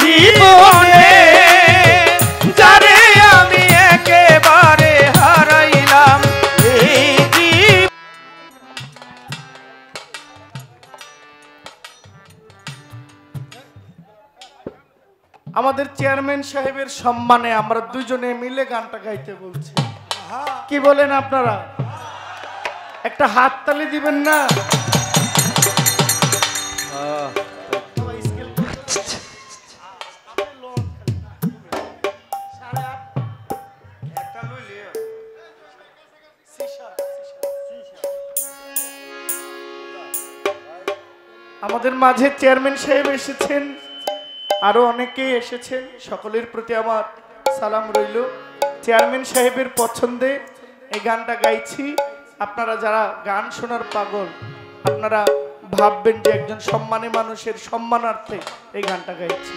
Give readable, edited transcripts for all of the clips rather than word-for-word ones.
জীবনে যারে আমি একেবারে হারাইলাম এই জীবন। আমাদের চেয়ারম্যান সাহেবের সম্মানে আমরা দুজনে মিলে গানটা গাইতে বলছি, কি বলেন আপনারা? একটা হাততালি দিবেন না? আমাদের মাঝে চেয়ারম্যান সাহেব এসেছেন, আরো অনেকেই এসেছেন, সকলের প্রতি আমার সালাম রইল। চেয়ারম্যান সাহেবের পছন্দে এই গানটা গাইছি। আপনারা যারা গান শোনার পাগল, আপনারা ভাববেন যে একজন সম্মানী মানুষের সম্মানার্থে এই গানটা গাইছি।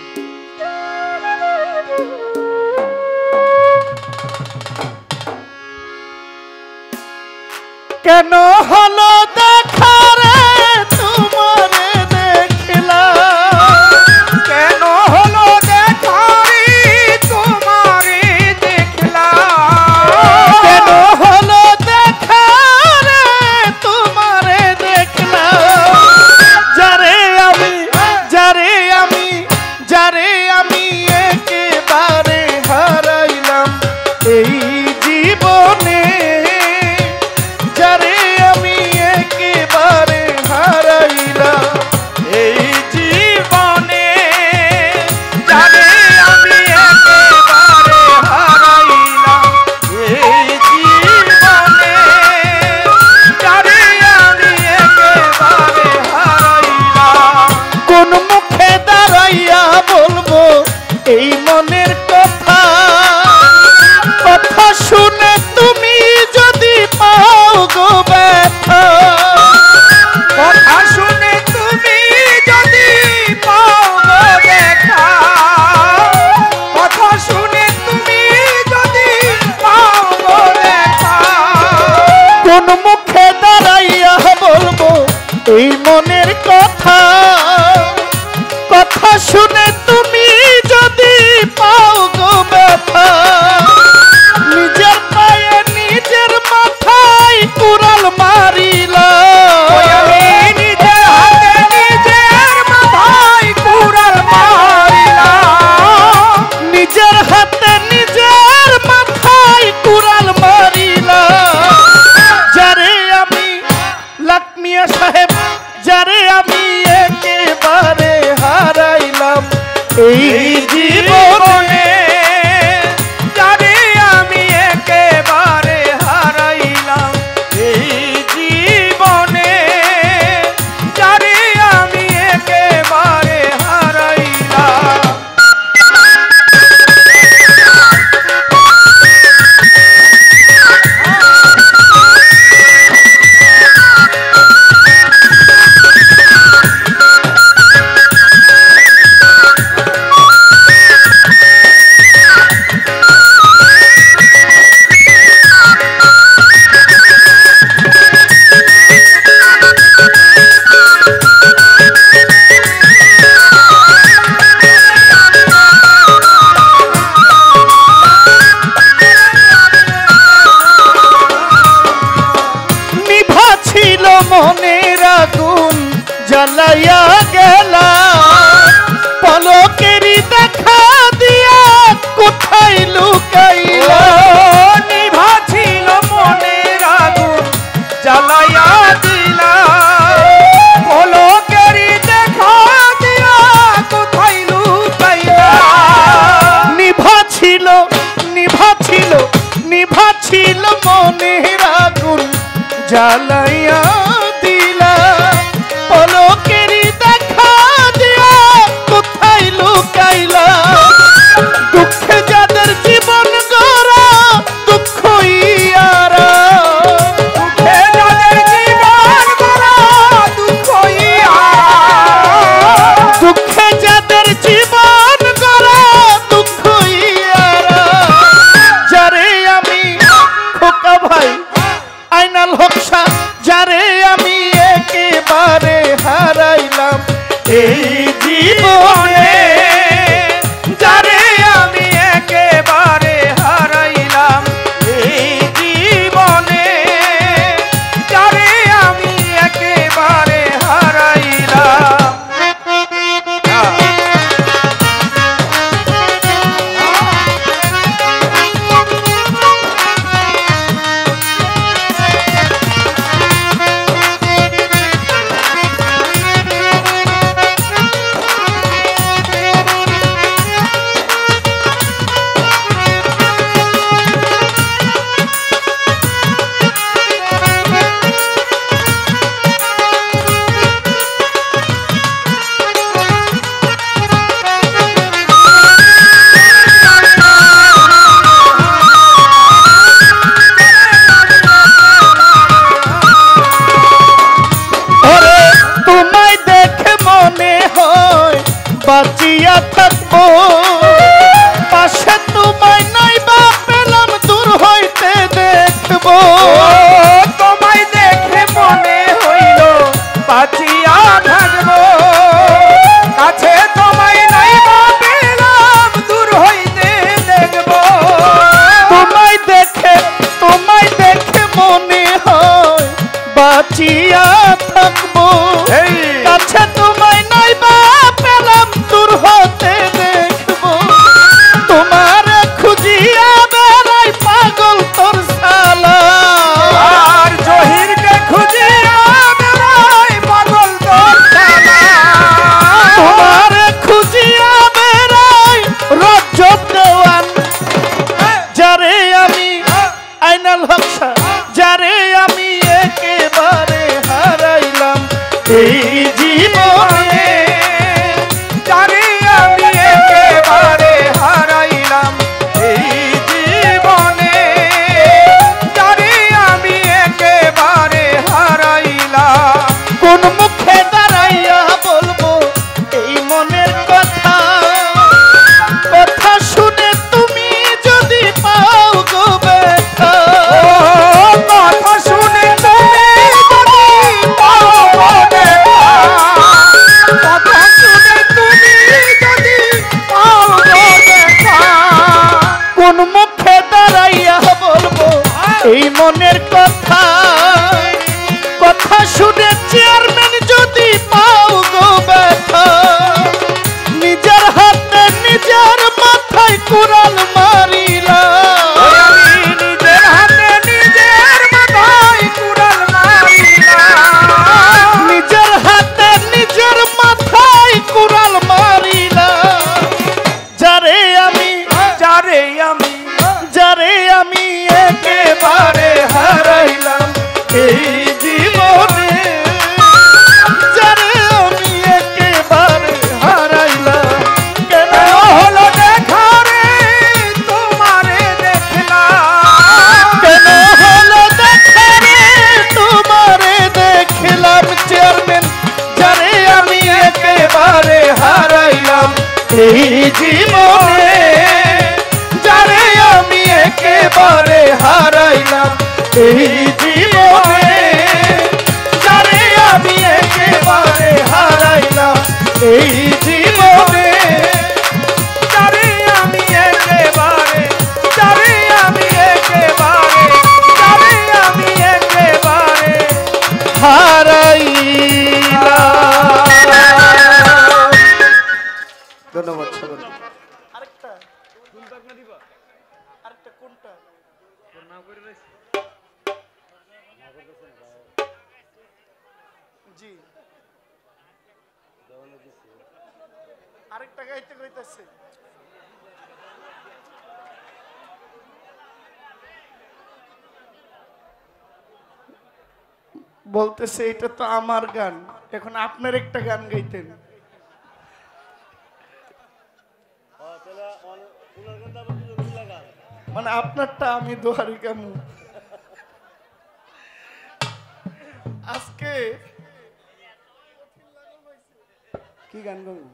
কেন হলো দেখা রে তোমারে দেখলাম, কেন হলো দেখা রে তোমারে দেখলাম, কেন হলো দেখা রে তোমারে দেখলাম, যারে আমি একেবারে হারাইলাম এই জীবনে, যারে আমি একেবারে হারাইলাম এই জীবনে, যারে আমি একেবারে হারাইলাম এই জীবনে, যারে আমি একেবারে হারাইলাম। কোন মুখে দাঁড়াইয়া বলবো এই মনের কথা, কথা শুনে তুমি যদি পাও গো ব্যথা, কথা শুনে তুমি যদি পাও গো ব্যথা, কথা শুনে তুমি যদি পাও গো ব্যথা, কোন মুখে দাঁড়াইয়া বলবো এই মনের কথা, কথা শুনে তুমি যদি পাও গো ব্যথা, নিজের পায়ে নিজের মাথায় কুড়াল মারিলাম, নিজের হাতে নিজের মাথায় কুড়াল মারিলাম, নিজের হাতে নিজের মাথায় কুড়াল মারিলাম, যারে আমি লাকমিয়া সাহেব, যারে আমি একেবারে হারাইলাম এই জীবনে, যারে আমি একেবারে হারাইলাম এই জীবনে, যারে আমি একেবারে হারাইলাম। মনের আগুন জ্বালাইয়া গেলা, পলকেরই দেখা দিয়া কোথায় লুকাইলা, নিভা ছিল মনের আগুন জ্বালাইয়া দিলা, পলকেরই দেখা দিয়া কোথায় লুকাইলা, নিভা ছিল মনের আগুন জ্বালাইয়া দিলা, পলকেরই দেখা দিয়া কোথায় লুকাইলা, দুঃখে যাদের জীবন গড়া দুঃখ ইয়ারা, দুঃখে যাদের জীবন গড়া দুঃখ ইয়ারা, দুঃখে যাদের জীবন গড়া দুঃখ ইয়ারা, যারে আমি খোকা ভাই আইনাল হক শাহ থাকবো পাশে তোমায় নাই বা পেলাম দূর হইতে দেখবো তোমায় দেখে মনে হইল বাঁচিয়া থাকবো কাছে তোমায় নাই বা পেলাম দূর হইতে দেখবো তোমায় দেখে মনে হয় বাঁচিয়া থাকবো কাছে তোমায় নাই বা পেলাম দূর হতে দেখবো তোমার খুঁজিয়া বেড়াই পাগল তোর সালা আর জহিরকে খুঁজিয়া বেড়াই পাগল তোর সালা তোমার খুঁজিয়া বেড়াই রজব দেওয়ান যারে আমি আইনাল হকসা যারে আমি একেবারে হারাইলাম এই জীবনে যারে আমি একেবারে হারাইলাম এই জীবনে যারে আমি একেবারে হারাইলাম কোন মুখে দাঁড়াইয়া বলবো এই মনের কথা কথা শুনে তুমি যদি পাও গো ব্যথা কথা শুনে তুমি যদি পাও গো ব্যথা কথা শুনে তুমি যদি পাও গো ব্যথা কোন মুখে দাঁড়াইয়া বলবো এই মনের কথা কথা শুনে চেয়ারম্যান যদি পাও গো ব্যথা নিজের হাতে নিজের মাথায় কুড়াল মারিলা আমি নিজের হাতে নিজের মাথায় কুড়াল মারিলাম নিজের হাতে নিজের মাথায় কুড়াল মারিলা যারে আমি একেবারে হারাইলাম এই জীবনে যারে আমি একেবারে হারাইলাম কেন হলো দেখা রে তোমারে দেখলাম কেন হলো দেখা রে তোমারে দেখলাম চেয়ারম্যান যারে আমি একেবারে হারাইলাম এই জীবনে যারে আমি একেবারে হারাইলাম এই জীবনে যারে আমি একেবারে হারাইলাম এই জীবনে যারে আমি একেবারে যারে আমি একেবারে যারে আমি একেবারে হারাইলাম। ধন্যবাদ সকল। আরেকটা কোনটা জি আরেকটা গাইতে কইতাছে বলতেছে এটা তো আমার গান এখন আপনার একটা গান গাইতেন মানে আপনারটা আমি দোহারি কামু আজকে কি গান গাবো